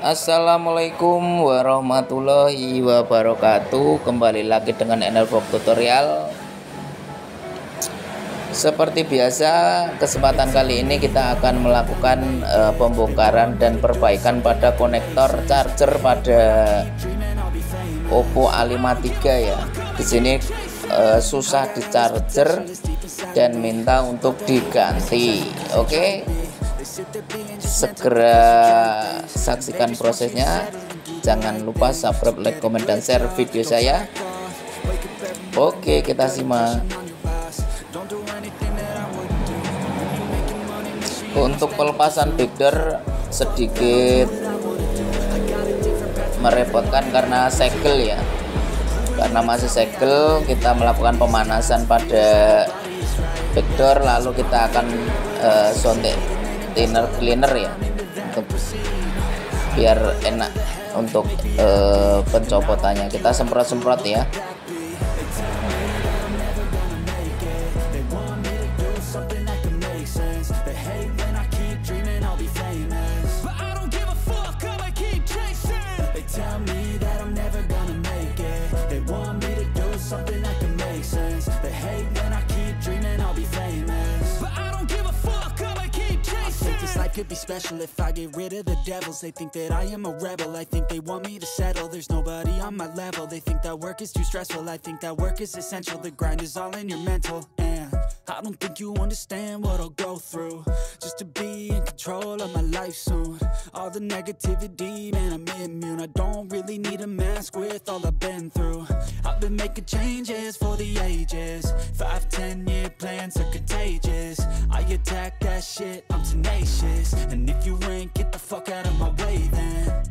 Assalamualaikum warahmatullahi wabarakatuh. Kembali lagi dengan Enerbox tutorial. Seperti biasa, kesempatan kali ini kita akan melakukan pembongkaran dan perbaikan pada konektor charger pada Oppo A53 ya. Di sini susah di charger dan minta untuk diganti. Oke, segera saksikan prosesnya. Jangan lupa subscribe, like, komen, dan share video saya. Oke, kita simak. Untuk pelepasan backdoor sedikit merepotkan karena segel ya. Karena masih segel, kita melakukan pemanasan pada backdoor, lalu kita akan sontek cleaner ya, untuk biar enak untuk pencopotannya. Kita semprot-semprot ya. Could be special if I get rid of the devils. They think that I am a rebel. I think they want me to settle. There's nobody on my level. They think that work is too stressful. I think that work is essential. The grind is all in your mental. And I don't think you understand what I'll go through just to be in control of my life soon. All the negativity, man, I'm immune. I don't really need a mask with all I've been through. I've been making changes for the ages. 5-10 year plans are contagious. I attack that shit, I'm tenacious. And if you ain't, get the fuck out of my way then.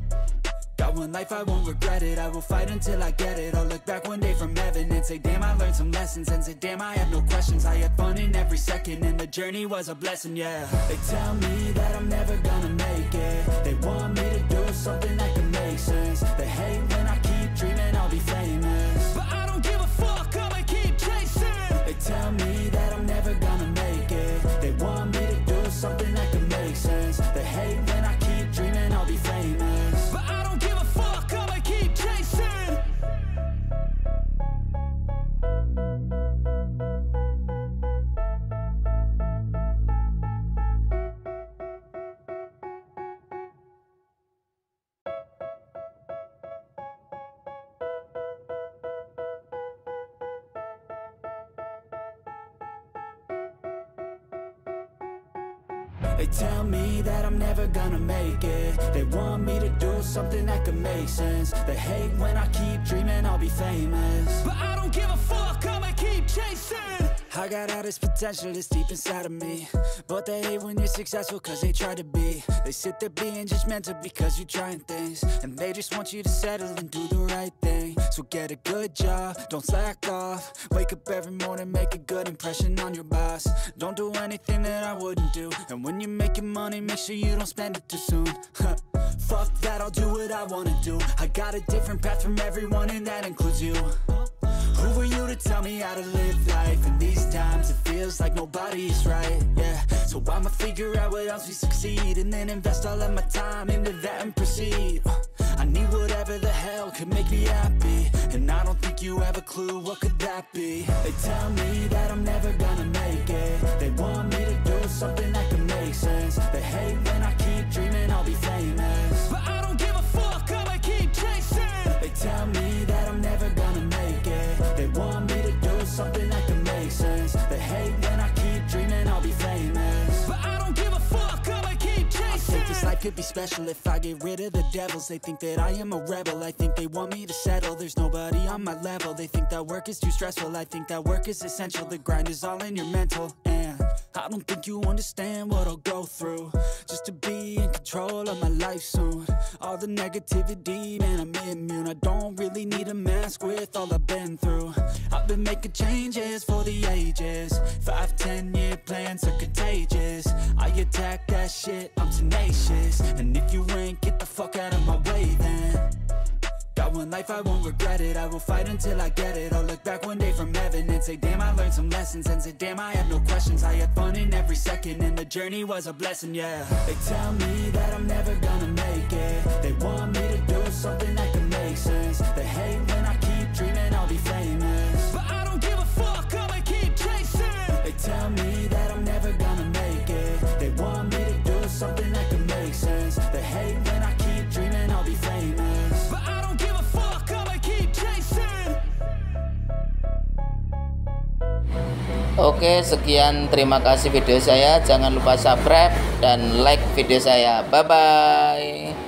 Got one life, I won't regret it. I will fight until I get it. I'll look back one day from heaven and say, damn, I learned some lessons. And say, damn, I had no questions. I had fun in every second, and the journey was a blessing, yeah. They tell me that I'm never gonna make it. They want me to do something that can make sense. They hate when I keep dreaming I'll be famous, but I don't give a fuck, I'ma keep chasing. They tell me that I'm never gonna make it. They want me to do something that can make sense. They hate when I keep dreaming I'll be famous, but I don't give a fuck, I'ma keep chasing. They tell me that I'm never gonna make it. They want me to do something that can make sense. They hate when I keep dreaming I'll be famous, but I don't give a fuck, I'ma keep chasing. I got all this potential that's deep inside of me, but they hate when you're successful cause they try to be. They sit there being judgmental because you're trying things, and they just want you to settle and do the right thing. So get a good job, don't slack off. Wake up every morning, make a good impression on your boss. Don't do anything that I wouldn't do, and when you're making money, make sure you don't spend it too soon. Fuck that, I'll do what I wanna do. I got a different path from everyone, and that includes you. Who are you to tell me how to live life? In these times it feels like nobody's right, yeah. So I'ma figure out what else we succeed, and then invest all of my time into that and proceed. I need whatever the hell could make me happy, and I don't think you have a clue what could that be. They tell me that I'm never gonna make it. They want me to do something that can make sense. They hate when I keep dreaming I'll be famous, but I don't give a fuck, I'ma keep chasing. They tell me that I'm never gonna make it. They want me to do something that can make sense. They hate when I keep dreaming I'll be famous, but I don't give a fuck, I'ma keep chasing. I think this life could be special if I get rid of the devils. They think that I am a rebel. I think they want me to settle. There's nobody on my level. They think that work is too stressful. I think that work is essential. The grind is all in your mental. And I don't think you understand what I'll go through just to be in control of my life soon. All the negativity, man, I'm immune. I don't really need a mask with all I've been through. I've been making changes for the ages. 5-10 year plans are contagious. I attack that shit, I'm tenacious. And if you ain't, get the fuck out of my way then. Got one life, I won't regret it. I will fight until I get it. I'll look back one day from heaven and say, damn, I learned some lessons. And say, damn, I had no questions. I had fun in every second, and the journey was a blessing, yeah. They tell me that I'm never gonna make it. They Oke, sekian, terima kasih video saya. Jangan lupa subscribe dan like video saya. Bye bye.